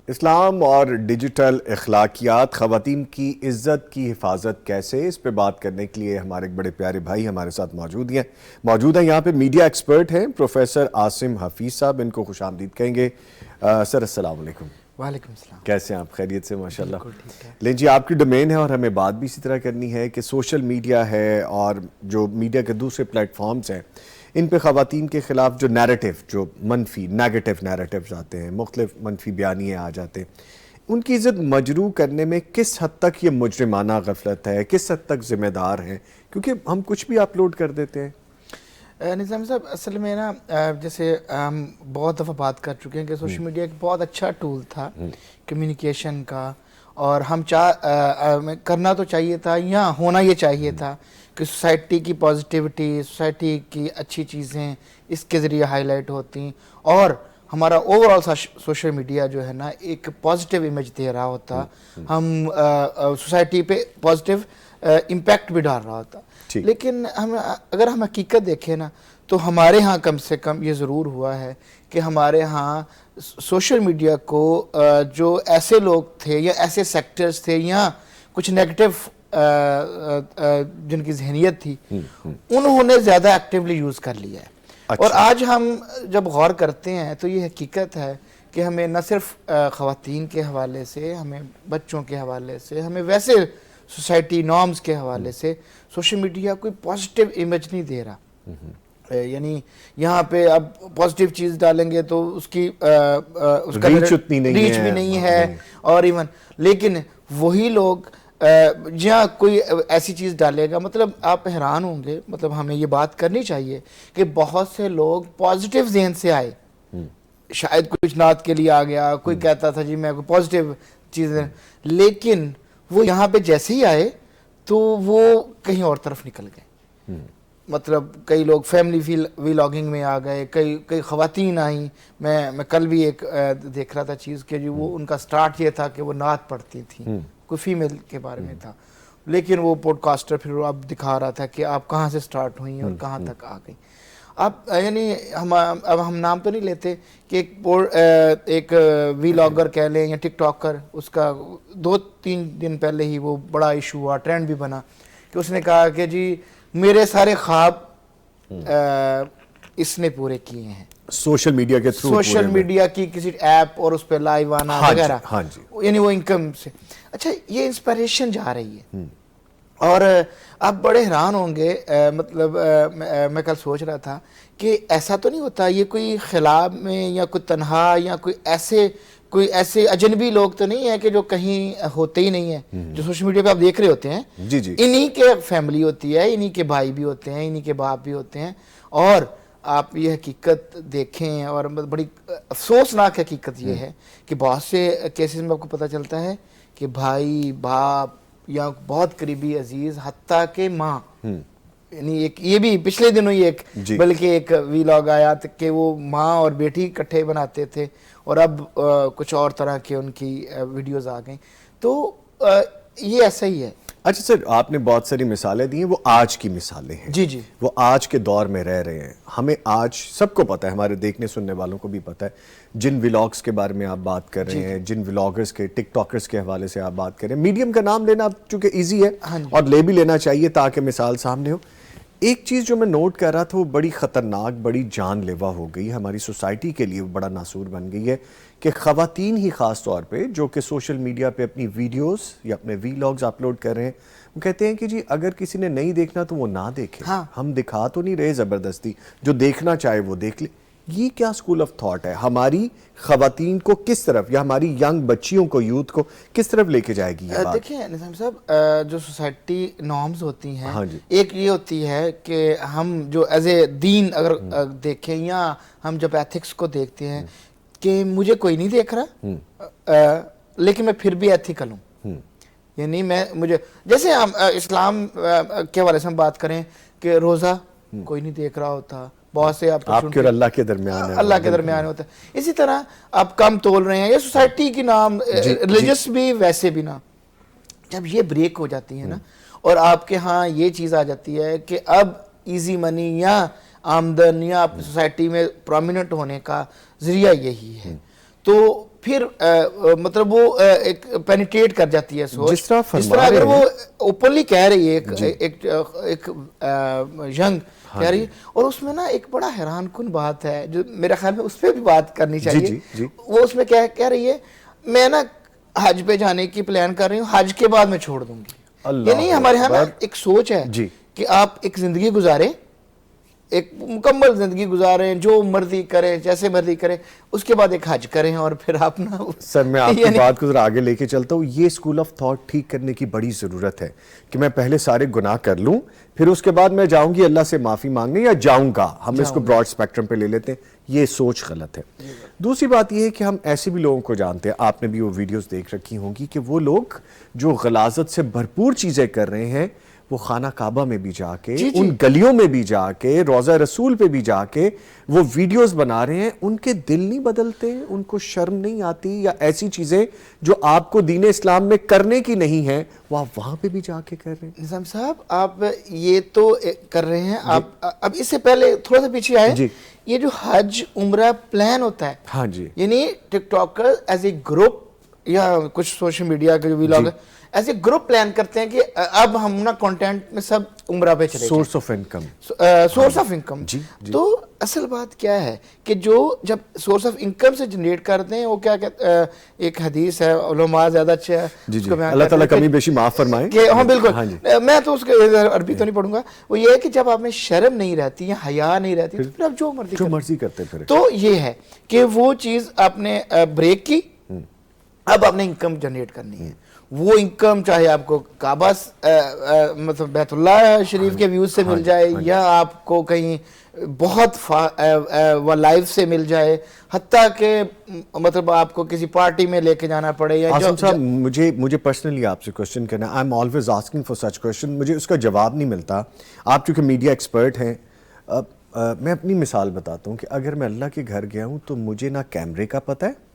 اسلام اور ڈیجیٹل اخلاقیات، خواتین کی عزت کی حفاظت کیسے، اس پہ بات کرنے کے لیے ہمارے ایک بڑے پیارے بھائی ہمارے ساتھ موجود ہیں یہاں پہ میڈیا ایکسپرٹ ہیں پروفیسر عاصم حفیظ صاحب. ان کو خوش آمدید کہیں گے. سر السلام علیکم. وعلیکم السلام. کیسے ہیں آپ؟ خیریت سے؟ ماشاءاللہ. لیں جی، آپ کی ڈومین ہے اور ہمیں بات بھی اسی طرح کرنی ہے کہ سوشل میڈیا ہے اور جو میڈیا کے دوسرے پلیٹ فارمز ہیں، ان پہ خواتین کے خلاف جو نیریٹو، جو منفی نیگیٹو نیریٹوز آتے ہیں، مختلف منفی بیانیے آ جاتے ہیں، ان کی عزت مجروح کرنے میں کس حد تک یہ مجرمانہ غفلت ہے، کس حد تک ذمہ دار ہیں؟ کیونکہ ہم کچھ بھی اپلوڈ کر دیتے ہیں. نظام صاحب، اصل میں نا جیسے ہم بہت دفعہ بات کر چکے ہیں کہ سوشل میڈیا ایک بہت اچھا ٹول تھا کمیونیکیشن کا، اور ہم کرنا تو چاہیے تھا یا ہونا یہ چاہیے تھا کہ سوسائٹی کی پازیٹیوٹی، سوسائٹی کی اچھی چیزیں اس کے ذریعے ہائی لائٹ ہوتی، اور ہمارا اوور آل سوشل میڈیا جو ہے نا ایک پازیٹیو امیج دے رہا ہوتا، ہم سوسائٹی پہ پازیٹیو امپیکٹ بھی ڈال رہا ہوتا. لیکن اگر ہم حقیقت دیکھیں نا تو ہمارے ہاں کم سے کم یہ ضرور ہوا ہے کہ ہمارے ہاں سوشل میڈیا کو جو ایسے لوگ تھے یا ایسے سیکٹرز تھے یا کچھ نیگیٹو جن کی ذہنیت تھی، انہوں نے زیادہ ایکٹیولی یوز کر لیا ہے. اور آج ہم جب غور کرتے ہیں تو یہ حقیقت ہے کہ ہمیں نہ صرف خواتین کے حوالے سے، ہمیں بچوں کے حوالے سے، ہمیں ویسے سوسائٹی نارمز کے حوالے سے سوشل میڈیا کوئی پازیٹیو امیج نہیں دے رہا. یعنی یہاں پہ اب پازیٹیو چیز ڈالیں گے تو اس کی اس کا ریچ بھی نہیں ہے، اور ایون لیکن وہی لوگ جہاں کوئی ایسی چیز ڈالے گا، مطلب آپ حیران ہوں گے، مطلب ہمیں یہ بات کرنی چاہیے کہ بہت سے لوگ پازیٹیو ذہن سے آئے، شاید کچھ نعت کے لیے آ گیا، کوئی کہتا تھا جی میں کوئی پازیٹیو چیز، لیکن وہ یہاں پہ جیسے ہی آئے تو وہ کہیں اور طرف نکل گئے. مطلب کئی لوگ فیملی ویلاگنگ میں آ گئے، کئی خواتین آئیں. میں کل بھی ایک دیکھ رہا تھا چیز کہ جو وہ ان کا سٹارٹ یہ تھا کہ وہ نعت پڑھتی تھیں، کوئی فیمیل کے بارے میں تھا، لیکن وہ پوڈ کاسٹر پھر اب دکھا رہا تھا کہ آپ کہاں سے سٹارٹ ہوئی اور کہاں تک آ گئی. اب یعنی اب ہم نام تو نہیں لیتے کہ ایک ویلاگر کہہ لیں یا ٹک ٹاکر، اس کا 2-3 دن پہلے ہی وہ بڑا ایشو ہوا، ٹرینڈ بھی بنا کہ اس نے کہا کہ جی میرے سارے خواب اس نے پورے کیے ہیں سوشل میڈیا کے تھرو، سوشل میڈیا کی کسی ایپ اور اس پہ لائیو آنا وغیرہ، یعنی وہ انکم سے. اچھا، یہ انسپریشن جا رہی ہے. اور آپ بڑے حیران ہوں گے، مطلب میں کل سوچ رہا تھا کہ ایسا تو نہیں ہوتا یہ کوئی خلا میں یا کوئی تنہا یا کوئی ایسے اجنبی لوگ تو نہیں ہیں کہ جو کہیں ہوتے ہی نہیں ہیں، جو سوشل میڈیا پہ آپ دیکھ رہے ہوتے ہیں، انہی کے فیملی ہوتی ہے، انہی کے بھائی بھی ہوتے ہیں، انہی کے باپ بھی ہوتے ہیں. اور آپ یہ حقیقت دیکھیں، اور بڑی افسوسناک حقیقت یہ ہے کہ بہت سے کیسز میں آپ کو پتہ چلتا ہے کہ بھائی، باپ یا بہت قریبی عزیز، حتیٰ کہ ماں، یعنی ایک یہ بھی پچھلے دنوں ہی بلکہ ایک ویلاگ آیا کہ وہ ماں اور بیٹی اکٹھے بناتے تھے اور اب کچھ اور طرح کے ان کی ویڈیوز آ گئیں. تو یہ ایسا ہی ہے. اچھا سر، آپ نے بہت ساری مثالیں دی ہیں، وہ آج کی مثالیں ہیں. جی وہ آج کے دور میں رہ رہے ہیں. ہمیں آج سب کو پتہ ہے، ہمارے دیکھنے سننے والوں کو بھی پتہ ہے، جن ولاگز کے بارے میں آپ بات کر رہے ہیں، جن ولاگرز کے، ٹک ٹاکرز کے حوالے سے آپ بات کر رہے ہیں. میڈیم کا نام لینا چونکہ ایزی ہے اور لے بھی لینا چاہیے تاکہ مثال سامنے ہو. ایک چیز جو میں نوٹ کر رہا تھا، وہ بڑی خطرناک، بڑی جان لیوا ہو گئی ہماری سوسائٹی کے لیے، بڑا ناسور بن گئی ہے کہ خواتین ہی خاص طور پہ جو کہ سوشل میڈیا پہ اپنی ویڈیوز یا اپنے ویلاگز اپلوڈ کر رہے ہیں، وہ کہتے ہیں کہ جی اگر کسی نے نہیں دیکھنا تو وہ نہ دیکھے، ہم دکھا تو نہیں رہے زبردستی، جو دیکھنا چاہے وہ دیکھ لے. یہ کیا اسکول آف تھاٹ ہے؟ ہماری خواتین کو کس طرف، یا ہماری ینگ بچیوں کو، یوتھ کو کس طرف لے کے جائے گی یہ بات؟ دیکھیں نظام صاحب، جو سوسائٹی نارمز ہوتی ہیں، ایک یہ ہوتی ہے کہ ہم جو ایز اے دین اگر دیکھیں یا ہم جب ایتھکس کو دیکھتے ہیں کہ مجھے کوئی نہیں دیکھ رہا لیکن میں پھر بھی ایتھیکل ہوں. یعنی مجھے جیسے ہم اسلام کے حوالے سے ہم بات کریں کہ روزہ کوئی نہیں دیکھ رہا ہوتا، بہت سے آپ کے اور اللہ کے درمیان ہے، اللہ کے درمیان ہوتا ہے. اسی طرح آپ کم تول رہے ہیں، یہ سوسائٹی کی نام، ریلیجس بھی ویسے بھی نا، جب یہ بریک ہو جاتی ہے نا اور آپ کے ہاں یہ چیز آ جاتی ہے کہ اب ایزی منی یا آمدن یا سوسائٹی میں پرومیننٹ ہونے کا ذریعہ یہی ہے، تو پھر مطلب وہ ایک پینیٹریٹ کر جاتی ہے سوچ. جس طرح اگر وہ اوپنلی کہہ رہی ہے ایک ینگ کہہ رہی ہے, اور اس میں نا ایک بڑا حیران کن بات ہے جو میرے خیال میں اس پہ بھی بات کرنی چاہیے. وہ اس میں کہہ رہی ہے میں نا حج پہ جانے کی پلان کر رہی ہوں, حج کے بعد میں چھوڑ دوں گی. یعنی ہمارے یہاں نا ایک سوچ ہے کہ آپ ایک زندگی گزاریں, ایک مکمل زندگی گزاریں, جو مرضی کریں, جیسے مرضی کریں, اس کے بعد ایک حج کریں, اور پھر آپ نا. سر میں آپ کی بات کو ذرا آگے لے کے چلتا ہوں. یہ اسکول آف تھاٹ ٹھیک کرنے کی بڑی ضرورت ہے کہ میں پہلے سارے گناہ کر لوں, پھر اس کے بعد میں جاؤں گی اللہ سے معافی مانگنے, یا جاؤں گا, ہم اس کو براڈ اسپیکٹرم پہ لے لیتے ہیں. یہ سوچ غلط ہے. دوسری بات یہ ہے کہ ہم ایسے بھی لوگوں کو جانتے ہیں, آپ نے بھی وہ ویڈیوز دیکھ رکھی ہوں گی, کہ وہ لوگ جو غلاظت سے بھرپور چیزیں کر رہے ہیں, وہ خانہ کعبہ میں بھی جا کے, ان گلیوں میں بھی جا کے, روضہ رسول پہ بھی جا کے وہ ویڈیوز بنا رہے ہیں. ان کے دل نہیں بدلتے, ان کو شرم نہیں آتی, یا ایسی چیزیں جو آپ کو دین اسلام میں کرنے کی نہیں ہیں وہ آپ وہاں پہ بھی جا کے کر رہے ہیں. نظام صاحب آپ یہ تو کر رہے ہیں, آپ اب اس سے پہلے تھوڑا سا پیچھے آئے. یہ جو حج عمرہ پلان ہوتا ہے, ہاں جی, یعنی ٹک ٹاکر ایز اے گروپ یا کچھ سوشل میڈیا کے جو ویلاگ ایسے گروپ پلان کرتے ہیں کہ اب ہم نا کنٹینٹ میں سب عمرہ پہ چلے, source of income, source of income. تو اصل بات کیا ہے کہ جو جب سورس آف انکم سے جنریٹ کرتے ہیں, وہ کیا کہتے ہیں, ایک حدیث ہے, علماء زیادہ اچھا ہے, اللہ تعالیٰ کمی بیشی معاف فرمائے. ہاں بالکل, میں تو اس کے عربی تو نہیں پڑھوں گا. وہ یہ ہے کہ جب آپ میں شرم نہیں رہتی یا حیا نہیں رہتی, تو پھر آپ جو مرضی کرتے پھر. تو یہ ہے کہ وہ چیز آپ نے بریک کی, اب آپ نے انکم جنریٹ کرنی ہے. وہ انکم چاہے آپ کو کعبہ مطلب بیت اللہ شریف کے ویوز سے مل جائے, یا آپ کو کہیں بہت لائف سے مل جائے, حتیٰ کہ مطلب آپ کو کسی پارٹی میں لے کے جانا پڑے. یا عاصم صاحب, مجھے پرسنلی آپ سے کوشچن کرنا ہے. I am always asking for such question, مجھے اس کا جواب نہیں ملتا. آپ چونکہ میڈیا ایکسپرٹ ہیں, میں اپنی مثال بتاتا ہوں کہ اگر میں اللہ کے گھر گیا ہوں تو مجھے نہ کیمرے کا پتہ ہے,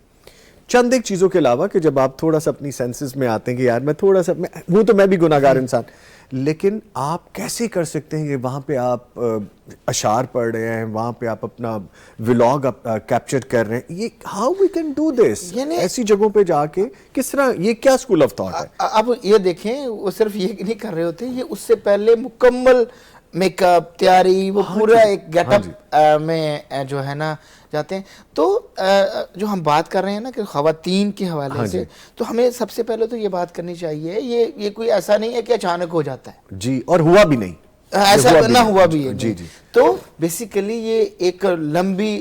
چند ایک چیزوں کے علاوہ کہ جب آپ تھوڑا سا اپنی سینسز میں آتے ہیں کہ یار میں تھوڑا سا, وہ تو میں بھی گناہ گار انسان, لیکن آپ کیسے کر سکتے ہیں کہ وہاں پہ آپ اشعار پڑھ رہے ہیں, وہاں پہ آپ اپنا ولاگ کیپچر کر رہے ہیں, یہ how we can do this, ایسی جگہوں پہ جا کے کس طرح, یہ کیا اسکول آف تھاٹ ہے؟ اب یہ دیکھیں, وہ صرف یہ نہیں کر رہے ہوتے, یہ اس سے پہلے مکمل میک اپ تیاری, وہ پورا ایک گیٹ اپ میں جو ہے نا جاتے ہیں. تو جو ہم بات کر رہے ہیں نا کہ خواتین کے حوالے سے, تو ہمیں سب سے پہلے تو یہ بات کرنی چاہیے, یہ کوئی ایسا نہیں ہے کہ اچانک ہو جاتا ہے. جی, اور ہوا بھی نہیں, ایسا نہ ہوا بھی ہے. جی. تو بیسیکلی یہ ایک لمبی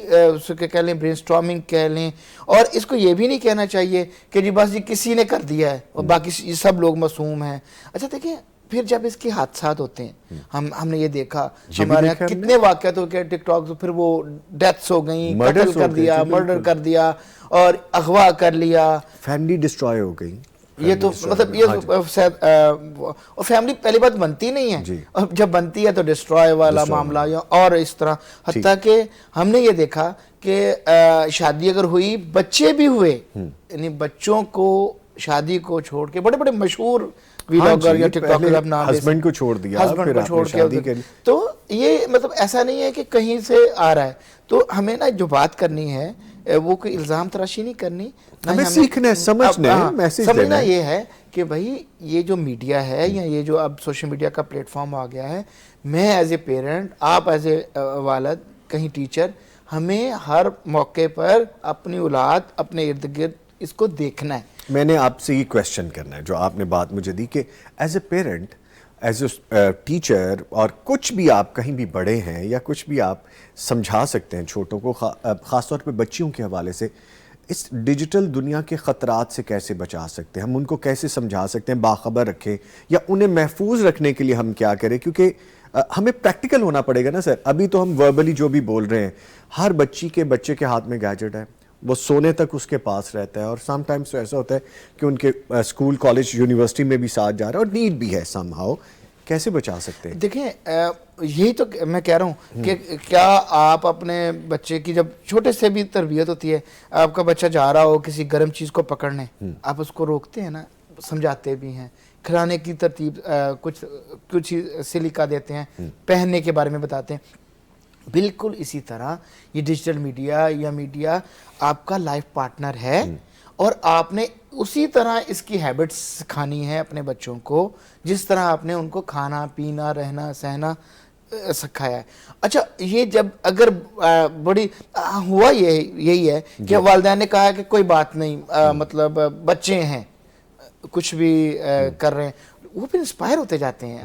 کہہ لیں برین سٹارمنگ کہہ لیں, اور اس کو یہ بھی نہیں کہنا چاہیے کہ جی بس یہ کسی نے کر دیا ہے اور باقی سب لوگ معصوم ہیں. اچھا دیکھیں, پھر جب اس کے حادثات ہوتے ہیں, ہم نے یہ دیکھا ہمارے یہاں کتنے واقعات ہو گئے ٹک ٹاک, تو پھر وہ ڈیتھس ہو گئیں, قتل کر دیا, مرڈر کر دیا, اور اغوا کر لیا, فیملی ڈسٹرائے ہو گئی. یہ تو مطلب یہ اور فیملی پہلی بات بنتی نہیں ہے, اور جب بنتی ہے تو ڈسٹرائے والا معاملہ, یا اور اس طرح. حتیٰ کہ ہم نے یہ دیکھا کہ شادی اگر ہوئی, بچے بھی ہوئے, یعنی بچوں کو شادی کو چھوڑ کے بڑے بڑے مشہور ویلاگر یا ٹک ٹاکر اپنا ہسبینڈ کو چھوڑ دیا, ہسبینڈ کو چھوڑ کے, تو یہ مطلب ایسا نہیں ہے کہ کہیں سے آ رہا ہے. تو ہمیں نا جو بات کرنی ہے وہ کوئی الزام تراشی نہیں کرنی, ہمیں سیکھنا ہے, سمجھنا ہے, میسج دینا ہے. سمجھنا یہ ہے کہ بھائی یہ جو میڈیا ہے, یا یہ جو اب سوشل میڈیا کا پلیٹ فارم آ گیا ہے, میں ایز اے پیرنٹ, آپ ایز اے والد, کہیں ٹیچر, ہمیں ہر موقع پر اپنی اولاد, اپنے ارد گرد اس کو دیکھنا ہے. میں نے آپ سے یہ کویسچن کرنا ہے جو آپ نے بات مجھے دی, کہ as a parent, as a teacher, اور کچھ بھی آپ کہیں بھی بڑے ہیں یا کچھ بھی آپ سمجھا سکتے ہیں چھوٹوں کو, خاص طور پہ بچیوں کے حوالے سے, اس ڈیجیٹل دنیا کے خطرات سے کیسے بچا سکتے ہیں, ہم ان کو کیسے سمجھا سکتے ہیں, باخبر رکھیں, یا انہیں محفوظ رکھنے کے لیے ہم کیا کریں, کیونکہ ہمیں پریکٹیکل ہونا پڑے گا نا سر. ابھی تو ہم وربلی جو بھی بول رہے ہیں, ہر بچے کے ہاتھ میں گیجٹ ہے, وہ سونے تک اس کے پاس رہتا ہے, اور سم ٹائمز تو ایسا ہوتا ہے کہ ان کے اسکول, کالج, یونیورسٹی میں بھی ساتھ جا رہا ہے, اور نیڈ بھی ہے سم ہاؤ. کیسے بچا سکتے ہیں؟ دیکھیں, یہی تو میں کہہ رہا ہوں کہ کیا آپ اپنے بچے کی, جب چھوٹے سے بھی تربیت ہوتی ہے, آپ کا بچہ جا رہا ہو کسی گرم چیز کو پکڑنے, آپ اس کو روکتے ہیں نا, سمجھاتے بھی ہیں, کھلانے کی ترتیب کچھ سلیقہ دیتے ہیں, پہننے کے بارے میں بتاتے ہیں. بالکل اسی طرح یہ ڈیجیٹل میڈیا یا میڈیا آپ کا لائف پارٹنر ہے, اور آپ نے اسی طرح اس کی ہیبٹس سکھانی ہے اپنے بچوں کو جس طرح آپ نے ان کو کھانا پینا رہنا سہنا سکھایا ہے. اچھا یہ جب اگر بڑی ہوا یہی ہے کہ والدین نے کہا کہ کوئی بات نہیں, مطلب بچے ہیں کچھ بھی کر رہے ہیں, وہ پھر انسپائر ہوتے جاتے ہیں.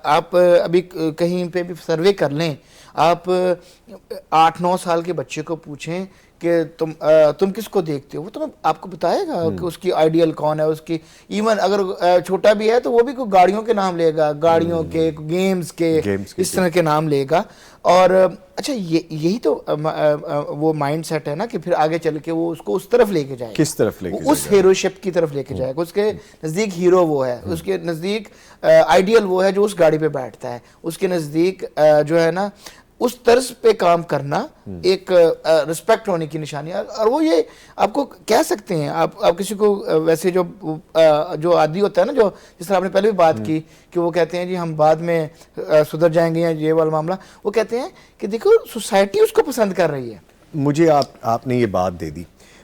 آپ ابھی کہیں پہ بھی سروے کر لیں, آپ 8-9 سال کے بچے کو پوچھیں کہ تم کس کو دیکھتے ہو, وہ تو آپ کو بتائے گا کہ اس کی آئیڈیل کون ہے, اس کی ایون اگر چھوٹا بھی ہے تو وہ بھی کوئی گاڑیوں کے نام لے گا, گاڑیوں کے, گیمز کے, اس طرح کے نام لے گا. اور اچھا یہی تو وہ مائنڈ سیٹ ہے نا کہ پھر آگے چل کے وہ اس کو اس طرف لے کے جائے گا, کس طرف لے کے اس ہیرو شپ کی طرف لے کے جائے گا. اس کے نزدیک ہیرو وہ ہے, اس کے نزدیک آئیڈیل وہ ہے جو اس گاڑی پہ بیٹھتا ہے, اس کے نزدیک جو ہے نا اس طرز پہ کام کرنا ایک رسپیکٹ ہونے کی نشانی ہے. اور وہ یہ آپ کو کہہ سکتے ہیں, آپ کسی کو ویسے جو عادی ہوتا ہے نا, جو جس طرح آپ نے پہلے بھی بات کی کہ وہ کہتے ہیں جی ہم بعد میں سدھر جائیں گے یا یہ والا معاملہ, وہ کہتے ہیں کہ دیکھو سوسائٹی اس کو پسند کر رہی ہے. مجھے آپ نے یہ بات دے دی,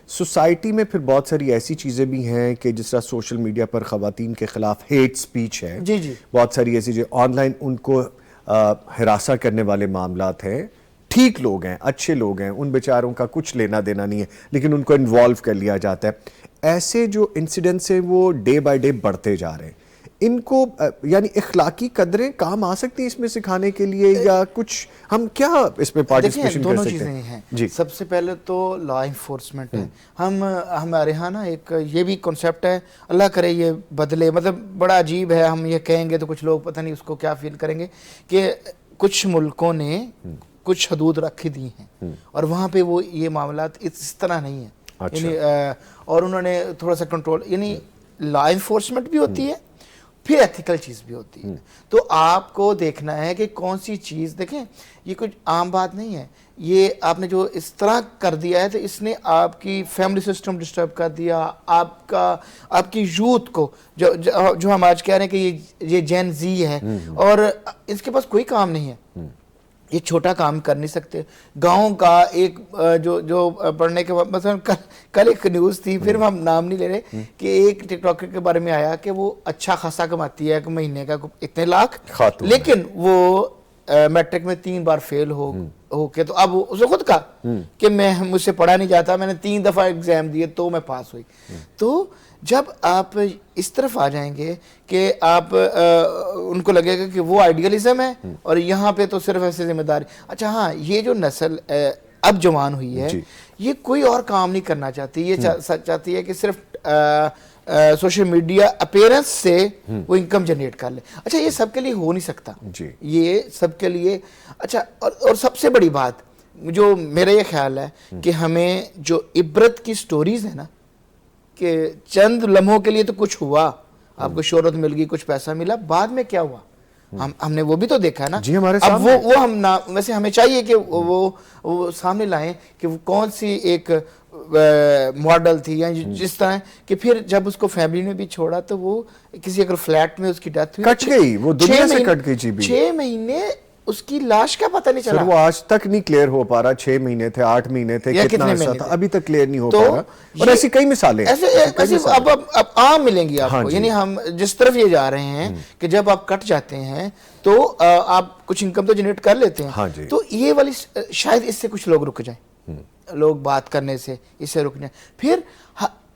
سوسائٹی میں پھر بہت ساری ایسی چیزیں بھی ہیں کہ جس طرح سوشل میڈیا پر خواتین کے خلاف ہیٹ سپیچ ہے, جی بہت ساری ایسی جو آن لائن ان کو ہراساں کرنے والے معاملات ہیں. ٹھیک لوگ ہیں, اچھے لوگ ہیں, ان بیچاروں کا کچھ لینا دینا نہیں ہے, لیکن ان کو انوالو کر لیا جاتا ہے. ایسے جو انسیڈنٹس ہیں وہ ڈے بائی ڈے بڑھتے جا رہے ہیں. ان کو یعنی اخلاقی قدریں کام آ سکتی ہیں اس میں سکھانے کے لیے, یا کچھ ہم کیا اس میں پارٹیسپیشن کر سکتے ہیں؟ دونوں چیزیں ہیں. سب سے پہلے تو لا انفورسمنٹ ہے. ہمارے ہاں نا ایک یہ بھی کنسیپٹ ہے, اللہ کرے یہ بدلے, مطلب بڑا عجیب ہے, ہم یہ کہیں گے تو کچھ لوگ پتہ نہیں اس کو کیا فیل کریں گے, کہ کچھ ملکوں نے کچھ حدود رکھ دی ہیں اور وہاں پہ وہ یہ معاملات اس طرح نہیں ہیں, یعنی اور انہوں نے تھوڑا سا کنٹرول, یعنی لا انفورسمنٹ بھی ہوتی ہے پھر ایتھیکل چیز بھی ہوتی ہے. تو آپ کو دیکھنا ہے کہ کون سی چیز, دیکھیں یہ کچھ عام بات نہیں ہے, یہ آپ نے جو اس طرح کر دیا ہے تو اس نے آپ کی فیملی سسٹم ڈسٹرب کر دیا, آپ کی یوتھ کو, جو ہم آج کہہ رہے ہیں کہ یہ جین زی ہے اور اس کے پاس کوئی کام نہیں ہے, یہ چھوٹا کام کر نہیں سکتے. گاؤں کا ایک جو پڑھنے کے بعد مثلا کل ایک نیوز تھی, پھر ہم نام نہیں لے رہے, کہ ایک ٹک ٹاکر کے بارے میں آیا کہ وہ اچھا خاصا کماتی ہے مہینے کا اتنے لاکھ, لیکن وہ میٹرک میں 3 بار فیل ہو کے, تو اب اسے خود کہا کہ مجھ سے پڑھا نہیں جاتا, میں نے 3 دفعہ ایگزام دیے تو میں پاس ہوئی. تو جب آپ اس طرف آ جائیں گے کہ آپ ان کو لگے گا کہ وہ آئیڈیلزم ہے اور یہاں پہ تو صرف ایسے ذمہ داری. اچھا ہاں, یہ جو نسل اب جوان ہوئی ہے یہ کوئی اور کام نہیں کرنا چاہتی, یہ چاہتی ہے کہ صرف سوشل میڈیا اپیرنس سے وہ انکم جنریٹ کر لے. اچھا یہ سب کے لیے ہو نہیں سکتا, یہ سب کے لیے. اچھا اور سب سے بڑی بات جو میرا یہ خیال ہے کہ ہمیں جو عبرت کی سٹوریز ہیں نا, کہ چند لمحوں کے لیے تو کچھ ہوا, آپ کو شہرت مل گئی, کچھ پیسہ ملا, بعد میں کیا ہوا ہم نے وہ بھی تو دیکھا ہے نا. اب وہ ہم ویسے ہمیں چاہیے کہ وہ سامنے لائیں کہ وہ کون سی ایک ماڈل تھی, یا جس طرح کہ پھر جب اس کو فیملی نے بھی چھوڑا تو وہ کسی اگر فلیٹ میں اس کی ڈیتھ ہوئی, کٹ گئی, وہ دنیا سے کٹ گئی. 6 مہینے اس کی لاش کا پتہ نہیں چلا. وہ آج تک نہیں کلیئر ہو پا رہا, 6 مہینے تھے, 8 مہینے تھے, کتنا عرصہ تھا, ابھی تک کلیئر نہیں ہو پا رہا. اور ایسی کئی مثالیں ایسے اب عام ملیں گی آپ کو, یعنی ہم جس طرف یہ جا رہے ہیں کہ جب آپ کٹ جاتے ہیں تو آپ کچھ انکم تو جنریٹ کر لیتے ہیں, تو یہ والی شاید اس سے کچھ لوگ رک جائیں, لوگ بات کرنے سے اس سے رک جائیں. پھر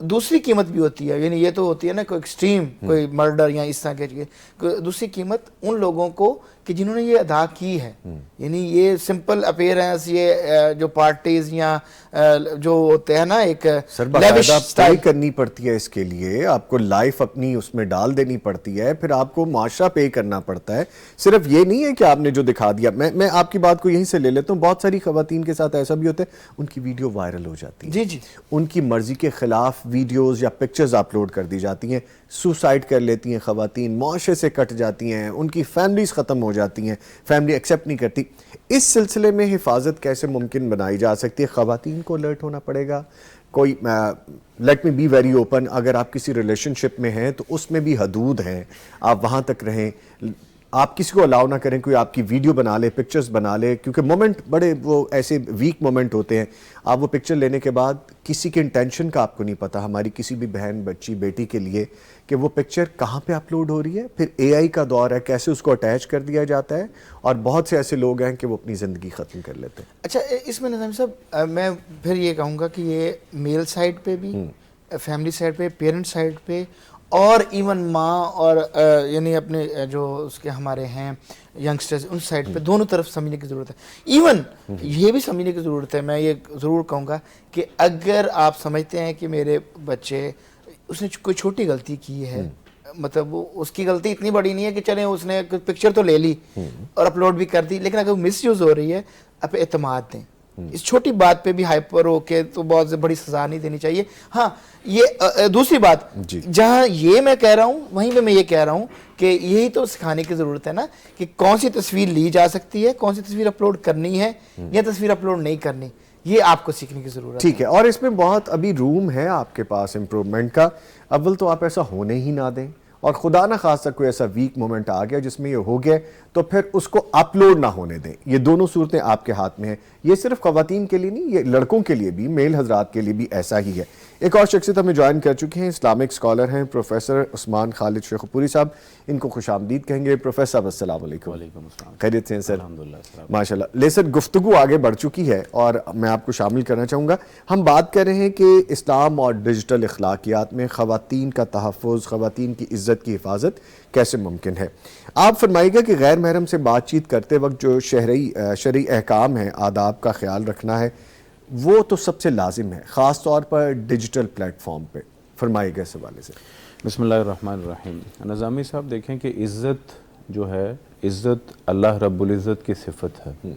دوسری قیمت بھی ہوتی ہے, یعنی یہ تو ہوتی ہے نا کوئی ایکسٹریم, کوئی مرڈر یا اس طرح کے, دوسری قیمت ان لوگوں کو کہ جنہوں نے یہ ادا کی ہے, یعنی یہ سمپل اپیرنس, یہ جو پارٹیز یا جو ہوتے ہیں نا ایک لیوش اسٹائل کرنی پڑتی ہے, اس کے لیے آپ کو لائف اپنی اس میں ڈال دینی پڑتی ہے, پھر آپ کو معاشرہ پے کرنا پڑتا ہے. صرف یہ نہیں ہے کہ آپ نے جو دکھا دیا. میں آپ کی بات کو یہیں سے لے لیتا ہوں, بہت ساری خواتین کے ساتھ ایسا بھی ہوتا ہے, ان کی ویڈیو وائرل ہو جاتی ہے, ان کی مرضی کے خلاف ویڈیوز یا پکچرز اپلوڈ کر دی جاتی ہیں, سوسائڈ کر لیتی ہیں خواتین, معاشرے سے کٹ جاتی ہیں, ان کی فیملیز ختم ہو جاتی ہیں, فیملی ایکسیپٹ نہیں کرتی. اس سلسلے میں حفاظت کیسے ممکن بنائی جا سکتی ہے؟ خواتین کو الرٹ ہونا پڑے گا. کوئی let me be very open, اگر آپ کسی ریلیشن شپ میں ہیں تو اس میں بھی حدود ہیں, آپ وہاں تک رہیں. آپ کسی کو الاؤ نہ کریں کوئی آپ کی ویڈیو بنا لے, پکچرز بنا لے, کیونکہ مومنٹ بڑے وہ ایسے ویک مومنٹ ہوتے ہیں. آپ وہ پکچر لینے کے بعد کسی کے انٹینشن کا آپ کو نہیں پتا, ہماری کسی بھی بہن, بچی, بیٹی کے لیے کہ وہ پکچر کہاں پہ اپلوڈ ہو رہی ہے, پھر اے آئی کا دور ہے, کیسے اس کو اٹیچ کر دیا جاتا ہے, اور بہت سے ایسے لوگ ہیں کہ وہ اپنی زندگی ختم کر لیتے ہیں. اچھا اس میں نظام صاحب میں پھر یہ کہوں گا کہ یہ میل سائڈ پہ بھی, فیملی سائڈ پہ, پیرنٹ سائڈ پہ, اور ایون ماں اور یعنی اپنے جو اس کے ہمارے ہیں ینگسٹرز ان سائڈ پہ, دونوں طرف سمجھنے کی ضرورت ہے. ایون یہ بھی سمجھنے کی ضرورت ہے, میں یہ ضرور کہوں گا کہ اگر آپ سمجھتے ہیں کہ میرے بچے اس نے کوئی چھوٹی غلطی کی ہے, مطلب اس کی غلطی اتنی بڑی نہیں ہے کہ چلیں اس نے پکچر تو لے لی اور اپلوڈ بھی کر دی, لیکن اگر مس یوز ہو رہی ہے آپ اعتماد دیں. اس چھوٹی بات پہ بھی ہائپر ہو کے تو بہت بڑی سزا نہیں دینی چاہیے. ہاں یہ دوسری بات, جہاں یہ میں کہہ رہا ہوں وہیں پہ میں یہ کہہ رہا ہوں کہ یہی تو سکھانے کی ضرورت ہے نا کہ کون سی تصویر لی جا سکتی ہے, کون سی تصویر اپلوڈ کرنی ہے یا تصویر اپلوڈ نہیں کرنی, یہ آپ کو سیکھنے کی ضرورت ہے. ٹھیک ہے, اور اس میں بہت ابھی روم ہے آپ کے پاس امپروومنٹ کا. اول تو آپ ایسا ہونے ہی نہ دیں, اور خدا نہ خواستہ کوئی ایسا ویک مومنٹ آ گیا جس میں یہ ہو گیا تو پھر اس کو اپلوڈ نہ ہونے دیں. یہ دونوں صورتیں آپ کے ہاتھ میں ہیں. یہ صرف خواتین کے لیے نہیں, یہ لڑکوں کے لیے بھی, میل حضرات کے لیے بھی ایسا ہی ہے. ایک اور شخصیت ہمیں جوائن کر چکے ہیں, اسلامک اسکالر ہیں پروفیسر عثمان خالد شیخ پوری صاحب, ان کو خوش آمدید کہیں گے. پروفیسر صاحب السلام علیکم. وعلیکم السلام. خیریت سے ہیں سر؟ الحمدللہ. ماشاءاللہ. لے سر, گفتگو آگے بڑھ چکی ہے اور میں آپ کو شامل کرنا چاہوں گا. ہم بات کر رہے ہیں کہ اسلام اور ڈیجیٹل اخلاقیات میں خواتین کا تحفظ, خواتین کی عزت کی حفاظت کیسے ممکن ہے. آپ فرمائیے گا کہ غیر محرم سے بات چیت کرتے وقت جو شرعی احکام ہیں, آداب کا خیال رکھنا ہے, وہ تو سب سے لازم ہے, خاص طور پر ڈیجیٹل پلیٹ فارم پہ. فرمائیے گا اس حوالے سے. بسم اللہ الرحمن الرحیم. نظامی صاحب دیکھیں کہ عزت جو ہے, عزت اللہ رب العزت کی صفت ہے,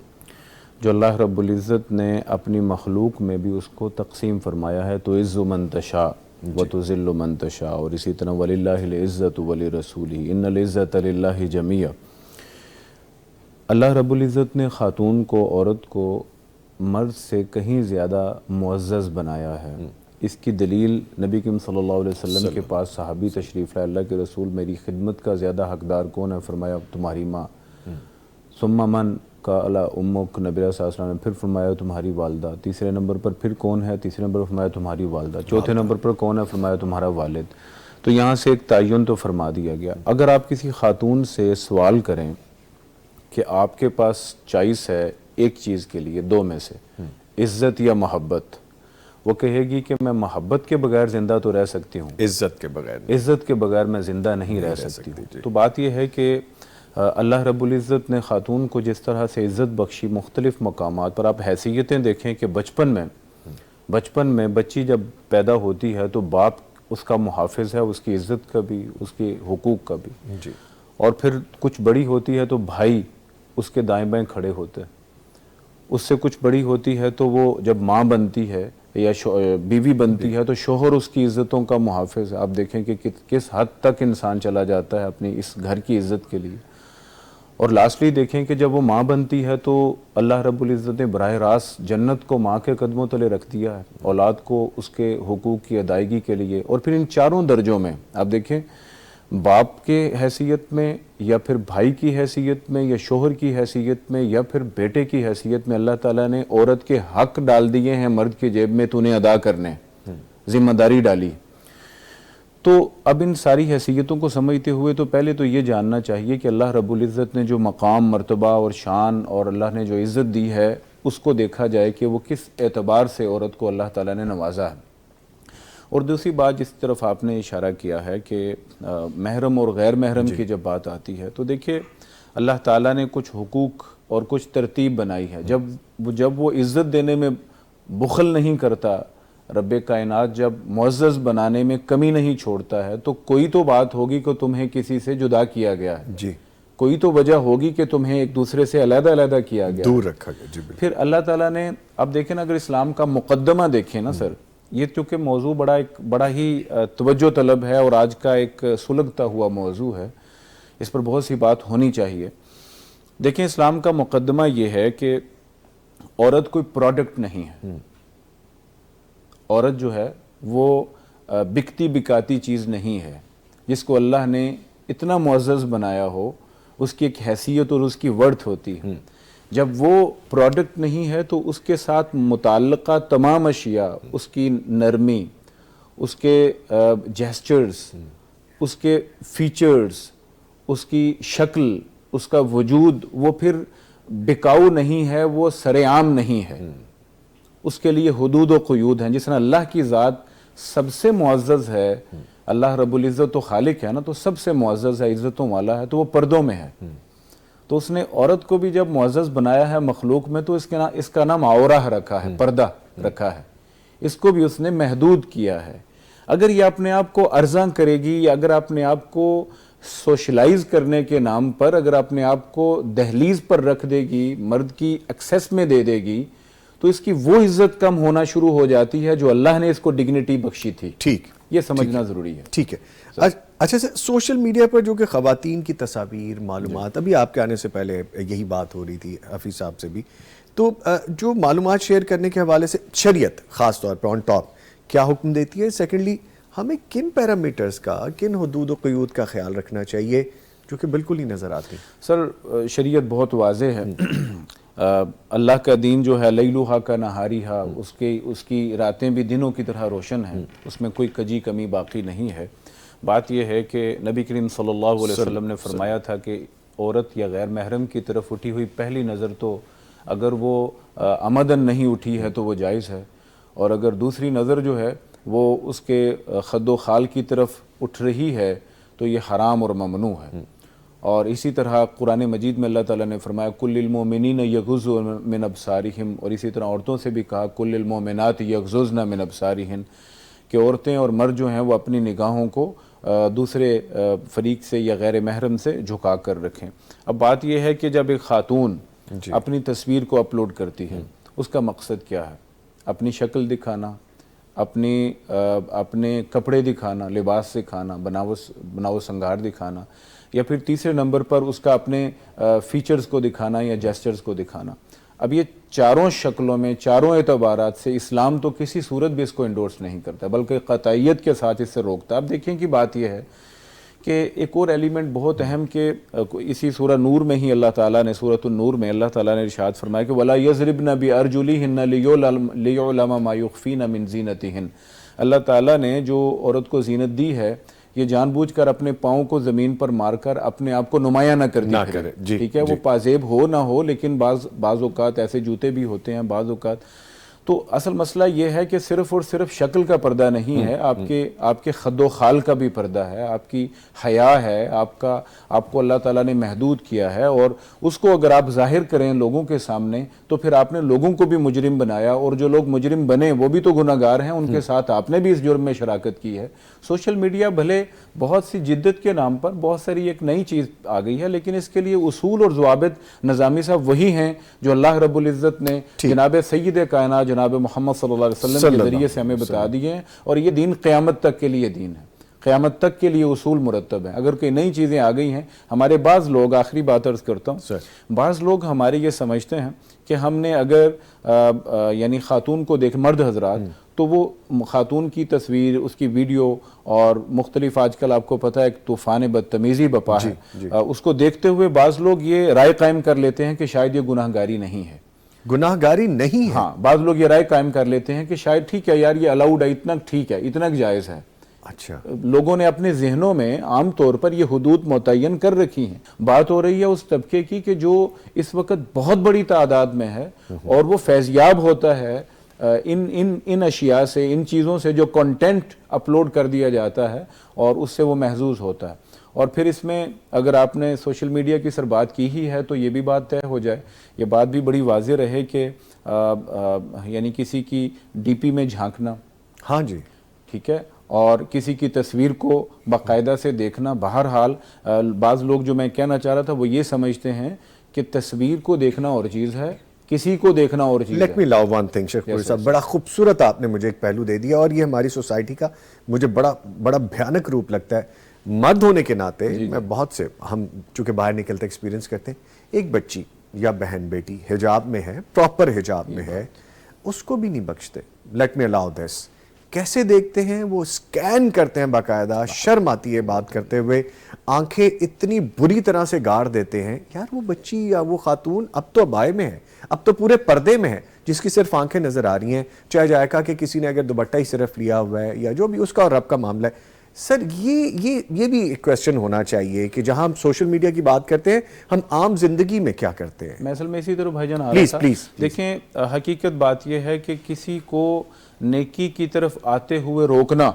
جو اللہ رب العزت نے اپنی مخلوق میں بھی اس کو تقسیم فرمایا ہے. تو عز من تشاء و تذل من تشاء, اور اسی طرح وللہ العزت ولرسولہ ان العزت للہ جمیعا. اللہ رب العزت نے خاتون کو, عورت کو مرد سے کہیں زیادہ معزز بنایا ہے. اس کی دلیل نبی کریم صلی اللہ علیہ وسلم کے پاس صحابی تشریف لائے, اللہ کے رسول میری خدمت کا زیادہ حقدار کون ہے؟ فرمایا تمہاری ماں. ثم من قال امک, نبی صلی اللہ علیہ وسلم نے پھر فرمایا تمہاری والدہ. تیسرے نمبر پر پھر کون ہے؟ تیسرے نمبر پر فرمایا تمہاری والدہ. چوتھے نمبر پر کون ہے؟ فرمایا تمہارا والد. تو یہاں سے ایک تعین تو فرما دیا گیا. اگر آپ کسی خاتون سے سوال کریں کہ آپ کے پاس چوائس ہے ایک چیز کے لیے, دو میں سے, عزت یا محبت, وہ کہے گی کہ میں محبت کے بغیر زندہ تو رہ سکتی ہوں, عزت کے بغیر میں زندہ نہیں رہ سکتی ہوں. تو بات یہ ہے کہ اللہ رب العزت نے خاتون کو جس طرح سے عزت بخشی مختلف مقامات پر. آپ حیثیتیں دیکھیں کہ بچپن میں بچی جب پیدا ہوتی ہے تو باپ اس کا محافظ ہے, اس کی عزت کا بھی, اس کے حقوق کا بھی. اور پھر کچھ بڑی ہوتی ہے تو بھائی اس کے دائیں بائیں کھڑے ہوتے ہیں. اس سے کچھ بڑی ہوتی ہے تو وہ جب ماں بنتی ہے یا بیوی بنتی ہے تو شوہر اس کی عزتوں کا محافظ ہے. آپ دیکھیں کہ کس حد تک انسان چلا جاتا ہے اپنی اس گھر کی عزت کے لیے. اور لاسٹلی دیکھیں کہ جب وہ ماں بنتی ہے تو اللہ رب العزت نے براہ راست جنت کو ماں کے قدموں تلے رکھ دیا ہے, اولاد کو اس کے حقوق کی ادائیگی کے لیے. اور پھر ان چاروں درجوں میں آپ دیکھیں, باپ کے حیثیت میں, یا پھر بھائی کی حیثیت میں, یا شوہر کی حیثیت میں, یا پھر بیٹے کی حیثیت میں, اللہ تعالیٰ نے عورت کے حق ڈال دیے ہیں مرد کے جیب میں, تو انہیں ادا کرنے, ذمہ داری ڈالی. تو اب ان ساری حیثیتوں کو سمجھتے ہوئے تو پہلے تو یہ جاننا چاہیے کہ اللہ رب العزت نے جو مقام, مرتبہ اور شان اور اللہ نے جو عزت دی ہے اس کو دیکھا جائے کہ وہ کس اعتبار سے عورت کو اللہ تعالیٰ نے نوازا ہے. اور دوسری بات جس طرف آپ نے اشارہ کیا ہے کہ محرم اور غیر محرم کی جب بات آتی ہے تو دیکھیے اللہ تعالیٰ نے کچھ حقوق اور کچھ ترتیب بنائی ہے. جب وہ عزت دینے میں بخل نہیں کرتا, رب کائنات جب معزز بنانے میں کمی نہیں چھوڑتا ہے, تو کوئی تو بات ہوگی کہ تمہیں کسی سے جدا کیا گیا ہے, جی کوئی تو وجہ ہوگی کہ تمہیں ایک دوسرے سے علیحدہ کیا گیا, دور رکھا گیا. جی پھر اللہ تعالیٰ نے, اب دیکھیں نا, اگر اسلام کا مقدمہ دیکھیں نا سر, یہ چونکہ موضوع بڑا ہی توجہ طلب ہے اور آج کا ایک سلگتا ہوا موضوع ہے, اس پر بہت سی بات ہونی چاہیے. دیکھیں اسلام کا مقدمہ یہ ہے کہ عورت کوئی پروڈکٹ نہیں ہے. عورت جو ہے وہ بکتی بکاتی چیز نہیں ہے. جس کو اللہ نے اتنا معزز بنایا ہو اس کی ایک حیثیت اور اس کی ورتھ ہوتی ہے. جب وہ پروڈکٹ نہیں ہے تو اس کے ساتھ متعلقہ تمام اشیاء، اس کی نرمی، اس کے جیسچرز، اس کے فیچرز، اس کی شکل، اس کا وجود، وہ پھر بکاؤ نہیں ہے، وہ سر عام نہیں ہے. اس کے لیے حدود و قیود ہیں. جس طرح اللہ کی ذات سب سے معزز ہے، اللہ رب العزت تو خالق ہے نا، تو سب سے معزز ہے، عزتوں والا ہے، تو وہ پردوں میں ہے. تو اس نے عورت کو بھی جب معزز بنایا ہے مخلوق میں، تو اس کا نام عورہ رکھا ہے، پردہ رکھا ہے. اس کو بھی اس نے محدود کیا ہے. اگر یہ اپنے آپ کو ارزاں کرے گی، یا اگر اپنے آپ کو سوشلائز کرنے کے نام پر اگر اپنے آپ کو دہلیز پر رکھ دے گی، مرد کی ایکسیس میں دے دے گی، تو اس کی وہ عزت کم ہونا شروع ہو جاتی ہے جو اللہ نے اس کو ڈگنیٹی بخشی تھی. ٹھیک، یہ سمجھنا ضروری ہے. ٹھیک ہے. اچھا سر، سوشل میڈیا پر جو کہ خواتین کی تصاویر، معلومات، ابھی آپ کے آنے سے پہلے یہی بات ہو رہی تھی حفیظ صاحب سے بھی، تو جو معلومات شیئر کرنے کے حوالے سے شریعت خاص طور پہ آن ٹاپ کیا حکم دیتی ہے؟ سیکنڈلی، ہمیں کن پیرامیٹرز کا، کن حدود و قیود کا خیال رکھنا چاہیے جو کہ بالکل ہی نظر آتی؟ سر شریعت بہت واضح ہے. اللہ کا دین جو ہے لیلوہا کا نہاریہا، اس کی راتیں بھی دنوں کی طرح روشن ہیں، اس میں کوئی کجی کمی باقی نہیں ہے. بات یہ ہے کہ نبی کریم صلی اللہ علیہ وسلم نے فرمایا تھا کہ عورت یا غیر محرم کی طرف اٹھی ہوئی پہلی نظر تو اگر وہ عمدن نہیں اٹھی ہے تو وہ جائز ہے، اور اگر دوسری نظر جو ہے وہ اس کے خد و خال کی طرف اٹھ رہی ہے تو یہ حرام اور ممنوع ہے. اور اسی طرح قرآن مجید میں اللہ تعالیٰ نے فرمایا کل للمؤمنین یغضوا من ابصارہم، اور اسی طرح عورتوں سے بھی کہا کل للمؤمنات یغضضن من ابصارہن، کہ عورتیں اور مرد جو ہیں وہ اپنی نگاہوں کو دوسرے فریق سے یا غیر محرم سے جھکا کر رکھیں. اب بات یہ ہے کہ جب ایک خاتون اپنی تصویر کو اپلوڈ کرتی ہے، اس کا مقصد کیا ہے؟ اپنی شکل دکھانا، اپنے کپڑے دکھانا، لباس دکھانا، بناو سنگار دکھانا، یا پھر تیسرے نمبر پر اس کا اپنے فیچرز کو دکھانا یا جیسچرز کو دکھانا. اب یہ چاروں شکلوں میں، چاروں اعتبارات سے اسلام تو کسی صورت بھی اس کو انڈورس نہیں کرتا، بلکہ قطعیت کے ساتھ اس سے روکتا. اب دیکھیں کہ بات یہ ہے کہ ایک اور ایلیمنٹ بہت اہم، کہ اسی سورہ نور میں ہی اللہ تعالیٰ نے، سورۃ النور میں اللہ تعالیٰ نے ارشاد فرمایا کہ وَلَا يَضْرِبْنَ بِأَرْجُلِهِنَّ لِيُعْلَمَ مَا يُخْفِينَ مِن زِينَتِهِنَّ. اللہ تعالیٰ نے جو عورت کو زینت دی ہے، یہ جان بوجھ کر اپنے پاؤں کو زمین پر مار کر اپنے آپ کو نمایاں نہ کرے. ٹھیک ہے، وہ پازیب ہو نہ ہو، لیکن بعض اوقات ایسے جوتے بھی ہوتے ہیں، بعض اوقات. تو اصل مسئلہ یہ ہے کہ صرف اور صرف شکل کا پردہ نہیں ہے، آپ کے خد و خال کا بھی پردہ ہے، آپ کی حیا ہے، آپ کو اللہ تعالیٰ نے محدود کیا ہے، اور اس کو اگر آپ ظاہر کریں لوگوں کے سامنے تو پھر آپ نے لوگوں کو بھی مجرم بنایا، اور جو لوگ مجرم بنے وہ بھی تو گناہگار ہیں، ان کے ساتھ آپ نے بھی اس جرم میں شراکت کی ہے. سوشل میڈیا بھلے بہت سی جدت کے نام پر بہت ساری ایک نئی چیز آ گئی ہے، لیکن اس کے لیے اصول اور ضوابط نظامی صاحب وہی ہیں جو اللہ رب العزت نے جناب سید کائنات جناب محمد صلی اللہ علیہ وسلم کے ذریعے سے ہمیں بتا دیے ہیں، اور یہ دین قیامت تک کے لیے دین ہے، قیامت تک کے لیے اصول مرتب ہیں. اگر کوئی نئی چیزیں آ گئی ہیں، ہمارے بعض لوگ، آخری بات عرض کرتا ہوں، بعض لوگ ہمارے یہ سمجھتے ہیں کہ ہم نے اگر یعنی خاتون کو دیکھ، مرد حضرات، تو وہ خاتون کی تصویر، اس کی ویڈیو، اور مختلف آج کل آپ کو پتہ ہے ایک طوفان بدتمیزی بپا ہے، اس کو دیکھتے ہوئے بعض لوگ یہ رائے قائم کر لیتے ہیں کہ شاید یہ گناہ گاری نہیں ہے. گناہ گاری نہیں ہے؟ ہاں، بعض لوگ یہ رائے قائم کر لیتے ہیں کہ شاید ٹھیک ہے یار، یہ الاؤڈ ہے، اتنا ٹھیک ہے، اتنا جائز ہے. اچھا، لوگوں نے اپنے ذہنوں میں عام طور پر یہ حدود متعین کر رکھی ہیں. بات ہو رہی ہے اس طبقے کی کہ جو اس وقت بہت بڑی تعداد میں ہے، اور وہ فیضیاب ہوتا ہے ان اشیاء سے، ان چیزوں سے جو کنٹینٹ اپلوڈ کر دیا جاتا ہے، اور اس سے وہ محظوظ ہوتا ہے. اور پھر اس میں اگر آپ نے سوشل میڈیا کی سر بات کی ہی ہے تو یہ بھی بات طے ہو جائے، یہ بات بھی بڑی واضح رہے کہ یعنی کسی کی ڈی پی میں جھانکنا، ہاں جی، ٹھیک ہے، اور کسی کی تصویر کو باقاعدہ سے دیکھنا. بہرحال بعض لوگ، جو میں کہنا چاہ رہا تھا، وہ یہ سمجھتے ہیں کہ تصویر کو دیکھنا اور چیز ہے، کسی کو دیکھنا اور چیز ہے. لیٹ می لو ون تھنگ شیخ پوری صاحب، بڑا خوبصورت آپ نے مجھے ایک پہلو دے دیا، اور یہ ہماری سوسائٹی کا مجھے بڑا بھیانک روپ لگتا ہے. مرد ہونے کے ناطے میں بہت سے، ہم چونکہ باہر نکلتے ایکسپیرینس کرتے ہیں، ایک بچی یا بہن بیٹی حجاب میں ہے، پراپر حجاب میں ہے، اس کو بھی نہیں بخشتے. لیٹ می الاؤ دس. کیسے دیکھتے ہیں, وہ سکین کرتے ہیں باقاعدہ, شرم آتی ہے بات کرتے ہوئے, آنکھیں اتنی بری طرح سے گاڑ دیتے ہیں. یار وہ بچی یا وہ خاتون اب تو ابائے میں ہے, اب تو پورے پردے میں ہے, جس کی صرف آنکھیں نظر آ رہی ہیں, چاہے جائکا کہ کسی نے اگر دوپٹہ ہی صرف لیا ہوا ہے یا جو بھی اس کا اور رب کا معاملہ ہے. سر یہ بھی ایک کویسچن ہونا چاہیے کہ جہاں ہم سوشل میڈیا کی بات کرتے ہیں, ہم عام زندگی میں کیا کرتے ہیں؟ میں اصل میں اسی طرح بھائی جان آ رہا تھا. دیکھیں حقیقت بات یہ ہے کہ کسی کو نیکی کی طرف آتے ہوئے روکنا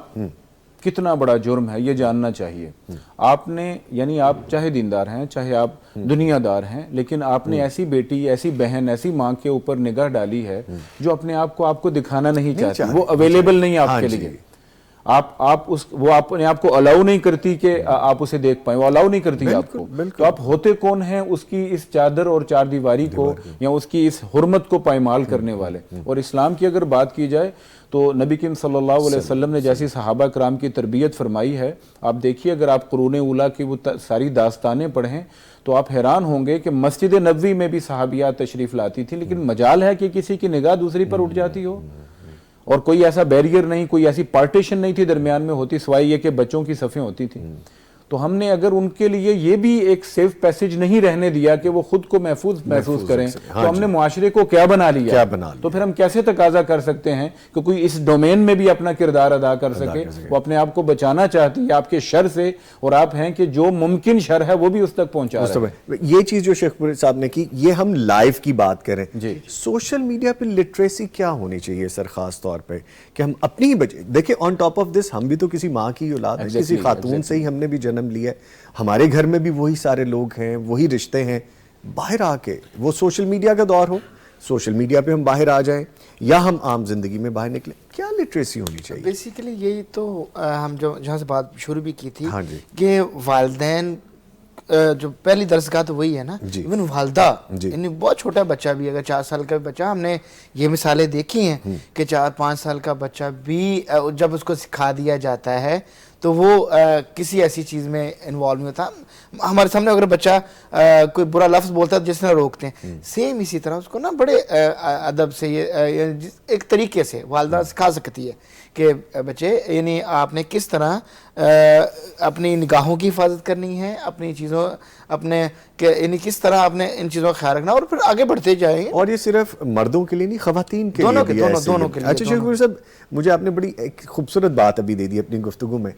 کتنا بڑا جرم ہے, یہ جاننا چاہیے. آپ نے یعنی آپ چاہے دیندار ہیں, چاہے آپ دنیا دار ہیں, لیکن آپ نے ایسی بیٹی, ایسی بہن, ایسی ماں کے اوپر نگاہ ڈالی ہے جو اپنے آپ کو دکھانا نہیں چاہتی, وہ اویلیبل نہیں آپ کے لیے. وہ اپنے آپ کو الاؤ نہیں کرتی کہ آپ اسے دیکھ پائیں, وہ الاؤ نہیں کرتی آپ کو. تو آپ ہوتے کون ہیں اس کی اس چادر اور چار دیواری کو یا اس کی اس حرمت کو پائمال کرنے والے؟ اور اسلام کی اگر بات کی جائے تو نبی کریم صلی اللہ علیہ وسلم نے جیسی صحابہ کرام کی تربیت فرمائی ہے, آپ دیکھیے اگر آپ قرون اولیٰ کی وہ ساری داستانیں پڑھیں تو آپ حیران ہوں گے کہ مسجد نبوی میں بھی صحابیات تشریف لاتی تھی, لیکن مجال ہے کہ کسی کی نگاہ دوسری پر اٹھ جاتی ہو, اور کوئی ایسا بیریئر نہیں, کوئی ایسی پارٹیشن نہیں تھی درمیان میں ہوتی, سوائے یہ کہ بچوں کی صفیں ہوتی تھیں. تو ہم نے اگر ان کے لیے یہ بھی ایک سیف پیسیج نہیں رہنے دیا کہ وہ خود کو محفوظ کریں, تو ہم نے معاشرے کو کیا بنا لیا؟ تو پھر ہم کیسے تقاضا کر سکتے ہیں کہ کوئی اس ڈومین میں بھی اپنا کردار ادا کر سکے؟ وہ اپنے آپ کو بچانا چاہتی ہے آپ کے شر سے, اور آپ ہیں کہ جو ممکن شر ہے وہ بھی اس تک پہنچا رہے ہیں. یہ چیز جو شیخ پور صاحب نے کی, یہ ہم لائیو کی بات کریں. سوشل میڈیا پہ لٹریسی کیا ہونی چاہیے سر, خاص طور پہ کہ ہم اپنی ہی بچے دیکھیں. آن ٹاپ آف دس ہم بھی تو کسی ماں کی اولاد ہیں, کسی خاتون سے ہی ہم نے بھی جنم لیا ہے, ہمارے گھر میں بھی وہی سارے لوگ ہیں, وہی رشتے ہیں. باہر آ کے وہ سوشل میڈیا کا دور ہو, سوشل میڈیا پہ ہم باہر آ جائیں یا ہم عام زندگی میں باہر نکلیں, کیا لٹریسی ہونی چاہیے؟ بیسیکلی یہی تو ہم جہاں سے بات شروع بھی کی تھی کہ والدین جو پہلی درسگاہ تو وہی ہے نا, ایون والدہ, یعنی بہت چھوٹا بچہ بھی, اگر 4 سال کا بچہ, ہم نے یہ مثالیں دیکھی ہیں کہ 4-5 سال کا بچہ بھی جب اس کو سکھا دیا جاتا ہے تو وہ کسی ایسی چیز میں انوالو نہیں ہوتا. ہمارے سامنے اگر بچہ کوئی برا لفظ بولتا ہے جس طرح روکتے ہیں, سیم اسی طرح اس کو نا بڑے ادب سے ایک طریقے سے والدہ سکھا سکتی ہے کہ بچے یعنی آپ نے کس طرح اپنی نگاہوں کی حفاظت کرنی ہے, اپنی چیزوں اپنے یعنی کس طرح آپ نے ان چیزوں کا خیال رکھنا, اور پھر آگے بڑھتے جائیں گے. اور یہ صرف مردوں کے لیے نہیں, خواتین کے لیے بھی ہے. دونوں کے لیے. اچھا شیخ پور صاحب, مجھے آپ نے بڑی ایک خوبصورت بات ابھی دے دی اپنی گفتگو میں.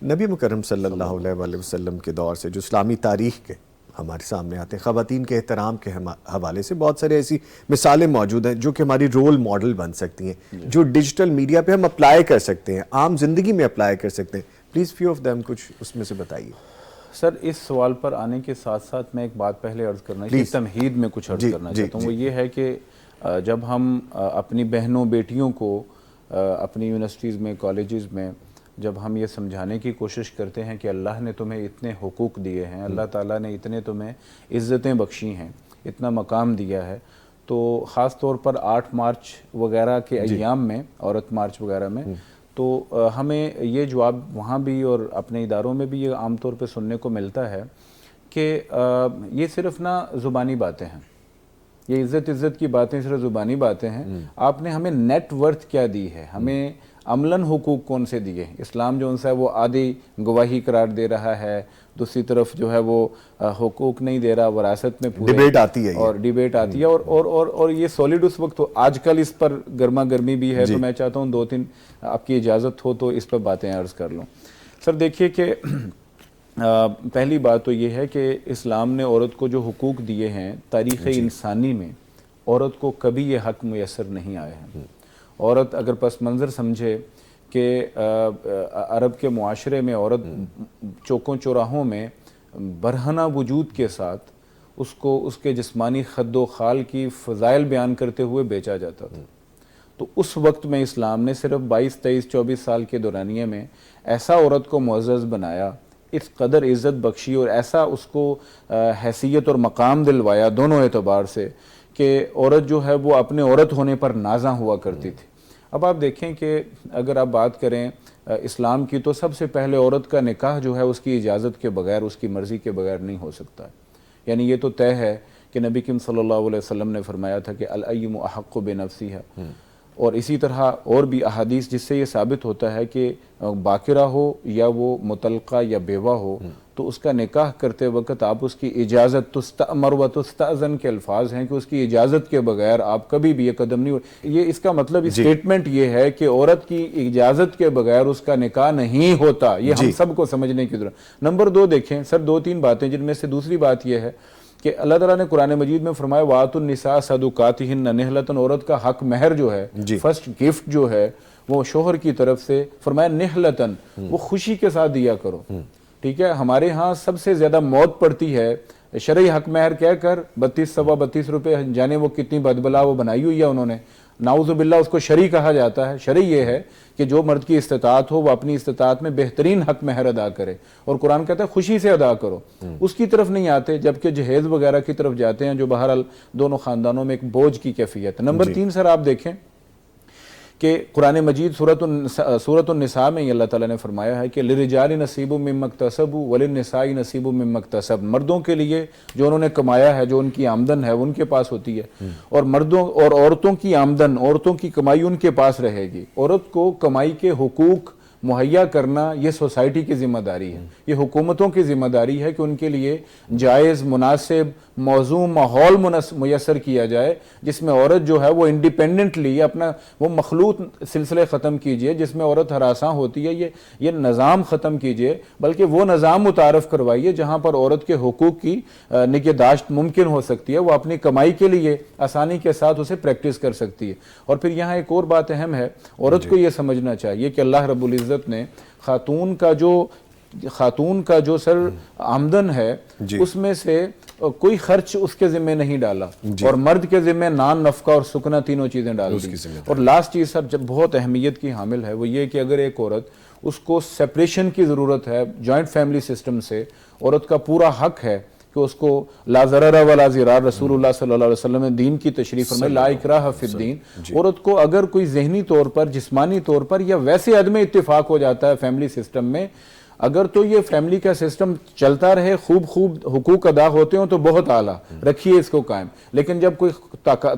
نبی مکرم صلی اللہ علیہ وسلم کے دور سے جو اسلامی تاریخ کے ہمارے سامنے آتے ہیں, خواتین کے احترام کے حوالے سے بہت سارے ایسی مثالیں موجود ہیں جو کہ ہماری رول ماڈل بن سکتی ہیں, جو ڈیجیٹل میڈیا پہ ہم اپلائی کر سکتے ہیں, عام زندگی میں اپلائی کر سکتے ہیں. پلیز فیو آف دیم کچھ اس میں سے بتائیے. سر اس سوال پر آنے کے ساتھ ساتھ میں ایک بات پہلے عرض کرنا چاہتا ہوں, تمہید میں کچھ عرض کرنا چاہتا ہوں. وہ یہ ہے کہ جب ہم اپنی بہنوں بیٹیوں کو اپنی یونیورسٹیز میں, کالجز میں جب ہم یہ سمجھانے کی کوشش کرتے ہیں کہ اللہ نے تمہیں اتنے حقوق دیے ہیں, اللہ تعالیٰ نے اتنے تمہیں عزتیں بخشی ہیں, اتنا مقام دیا ہے, تو خاص طور پر 8 مارچ وغیرہ کے ایام میں, عورت مارچ وغیرہ میں, تو ہمیں یہ جواب وہاں بھی اور اپنے اداروں میں بھی یہ عام طور پہ سننے کو ملتا ہے کہ یہ صرف نہ زبانی باتیں ہیں, یہ عزت کی باتیں صرف زبانی باتیں ہیں. آپ نے ہمیں نیٹ ورتھ کیا دی ہے, ہمیں عملاً حقوق کون سے دیے؟ اسلام جو ان سے وہ آدھی گواہی قرار دے رہا ہے, دوسری طرف جو ہے وہ حقوق نہیں دے رہا, وراثت میں پورے ڈیبیٹ آتی ہے, اور ڈیبیٹ آتی ہے, اور یہ سولیڈ اس وقت آج کل اس پر گرما گرمی بھی ہے. تو میں چاہتا ہوں 2-3 آپ کی اجازت ہو تو اس پر باتیں عرض کر لوں. سر دیکھیے کہ پہلی بات تو یہ ہے کہ اسلام نے عورت کو جو حقوق دیے ہیں, تاریخ انسانی میں عورت کو کبھی یہ حق میسر نہیں آئے ہیں. عورت اگر پس منظر سمجھے کہ عرب کے معاشرے میں عورت چوکوں چوراہوں میں برہنہ وجود کے ساتھ اس کو اس کے جسمانی خد و خال کی فضائل بیان کرتے ہوئے بیچا جاتا تھا. تو اس وقت میں اسلام نے صرف 22, 23, 24 سال کے دورانیے میں ایسا عورت کو معزز بنایا, اس قدر عزت بخشی اور ایسا اس کو حیثیت اور مقام دلوایا دونوں اعتبار سے کہ عورت جو ہے وہ اپنے عورت ہونے پر نازاں ہوا کرتی تھی. اب آپ دیکھیں کہ اگر آپ بات کریں اسلام کی, تو سب سے پہلے عورت کا نکاح جو ہے اس کی اجازت کے بغیر, اس کی مرضی کے بغیر نہیں ہو سکتا ہے. یعنی یہ تو طے ہے کہ نبی کریم صلی اللہ علیہ وسلم نے فرمایا تھا کہ الایّم احق بنفسها, اور اسی طرح اور بھی احادیث جس سے یہ ثابت ہوتا ہے کہ باکرہ ہو یا وہ مطلقہ یا بیوہ ہو تو اس کا نکاح کرتے وقت آپ اس کی اجازت تستأمر و تستأذن کے الفاظ ہیں کہ اس کی اجازت کے بغیر آپ کبھی بھی یہ قدم نہیں یہ اس کا مطلب اسٹیٹمنٹ یہ ہے کہ عورت کی اجازت کے بغیر اس کا نکاح نہیں ہوتا. یہ ہم سب کو سمجھنے کی ضرورت. نمبر 2 دیکھیں سر 2-3 باتیں جن میں سے دوسری بات یہ ہے کہ اللہ تعالیٰ نے قرآن مجید میں فرمایا وَآتُوا النِّسَاءَ صَدُقَاتِهِنَّ نِحْلَةً. عورت کا حق مہر جو ہے فرسٹ گفٹ جو ہے وہ شوہر کی طرف سے فرمایا نحلتن وہ خوشی کے ساتھ دیا کرو. ٹھیک ہے. ہمارے ہاں سب سے زیادہ موت پڑتی ہے شرعی حق مہر کہہ کر 32 روپے جانے وہ کتنی بدبلا وہ بنائی ہوئی ہے انہوں نے, نعوذ باللہ اس کو شرعی کہا جاتا ہے. شرعی یہ ہے کہ جو مرد کی استطاعت ہو وہ اپنی استطاعت میں بہترین حق مہر ادا کرے, اور قرآن کہتا ہے خوشی سے ادا کرو. اس کی طرف نہیں آتے جبکہ جہیز وغیرہ کی طرف جاتے ہیں جو بہرحال دونوں خاندانوں میں ایک بوجھ کی کیفیت. نمبر 3 سر آپ دیکھیں کہ قرآن مجید سورۃ النساء میں اللہ تعالیٰ نے فرمایا ہے کہ لِلرِّجَالِ نَصِیبٌ مِّمَّا اکْتَسَبُوا وَلِلنِّسَاءِ نَصِیبٌ مِّمَّا اکْتَسَبْنَ. مردوں کے لیے جو انہوں نے کمایا ہے جو ان کی آمدن ہے وہ ان کے پاس ہوتی ہے, اور مردوں اور عورتوں کی آمدن عورتوں کی کمائی ان کے پاس رہے گی. عورت کو کمائی کے حقوق مہیا کرنا یہ سوسائٹی کی ذمہ داری ہے, یہ حکومتوں کی ذمہ داری ہے کہ ان کے لیے جائز مناسب موزوں ماحول میسر کیا جائے جس میں عورت جو ہے وہ انڈیپینڈنٹلی اپنا وہ مخلوط سلسلے ختم کیجئے جس میں عورت ہراساں ہوتی ہے. یہ نظام ختم کیجئے, بلکہ وہ نظام متعارف کروائیے جہاں پر عورت کے حقوق کی نگہداشت ممکن ہو سکتی ہے, وہ اپنی کمائی کے لیے آسانی کے ساتھ اسے پریکٹس کر سکتی ہے. اور پھر یہاں ایک اور بات اہم ہے, عورت کو یہ سمجھنا چاہیے کہ اللہ رب العزت نے خاتون کا جو سر آمدن ہے اس میں سے کوئی خرچ اس کے ذمہ نہیں ڈالا, اور مرد کے ذمہ نان نفقہ اور سکنا تینوں چیزیں ڈال دی. اور لاسٹ چیز سر جب بہت اہمیت کی حامل ہے وہ یہ کہ اگر ایک عورت اس کو سیپریشن کی ضرورت ہے جوائنٹ فیملی سسٹم سے, عورت کا پورا حق ہے کہ اس کو لا ضرر ولا ضرار, رسول اللہ صلی اللہ علیہ وسلم نے دین کی تشریح فرمائی لا اکراہ فی الدین. عورت کو اگر کوئی ذہنی طور پر جسمانی طور پر یا ویسے عدم اتفاق ہو جاتا ہے فیملی سسٹم میں, اگر تو یہ فیملی کا سسٹم چلتا رہے خوب حقوق ادا ہوتے ہوں تو بہت اعلیٰ رکھیے اس کو قائم, لیکن جب کوئی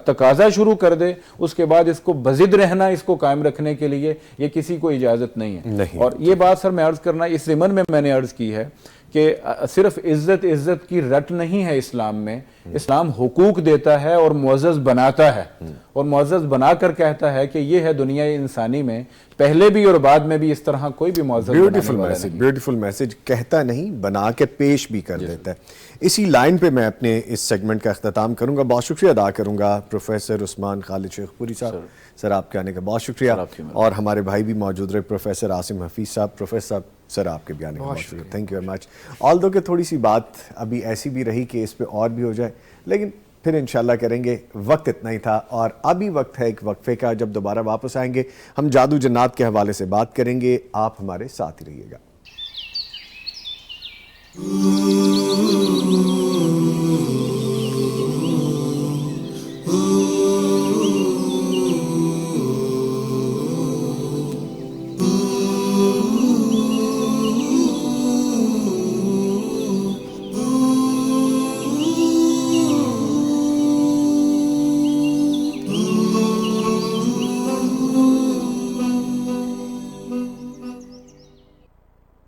تقاضا شروع کر دے اس کے بعد اس کو بضد رہنا اس کو قائم رکھنے کے لیے یہ کسی کو اجازت نہیں ہے. اور یہ بات سر میں عرض کرنا اس ضمن میں نے عرض کی ہے کہ صرف عزت کی رٹ نہیں ہے اسلام میں, اسلام حقوق دیتا ہے اور معزز بناتا ہے, اور معزز بنا کر کہتا ہے کہ یہ ہے دنیا انسانی میں پہلے بھی اور بعد میں بھی اس طرح کوئی بھی معزز بنانے والا نہیں. بیوٹیفل میسج کہتا نہیں بنا کے پیش بھی کر دیتا ہے. اسی لائن پہ میں اپنے اس سیگمنٹ کا اختتام کروں گا. بہت شکریہ ادا کروں گا پروفیسر عثمان خالد شیخ پوری صاحب, سر آپ کے آنے کا بہت شکریہ, اور ہمارے بھائی بھی موجود رہے پروفیسر عاصم حفیظ صاحب. پروفیسر صاحب سر آپ کے بھی آنے کا بہت شکریہ, تھینک یو ویری مچ. آل دو کہ تھوڑی سی بات ابھی ایسی بھی رہی کہ اس پہ اور بھی ہو جائے, لیکن پھر انشاءاللہ کریں گے. وقت اتنا ہی تھا, اور ابھی وقت ہے ایک وقفے کا. جب دوبارہ واپس آئیں گے ہم جادو جنات کے حوالے سے بات کریں گے. آپ ہمارے ساتھ ہی رہیے گا.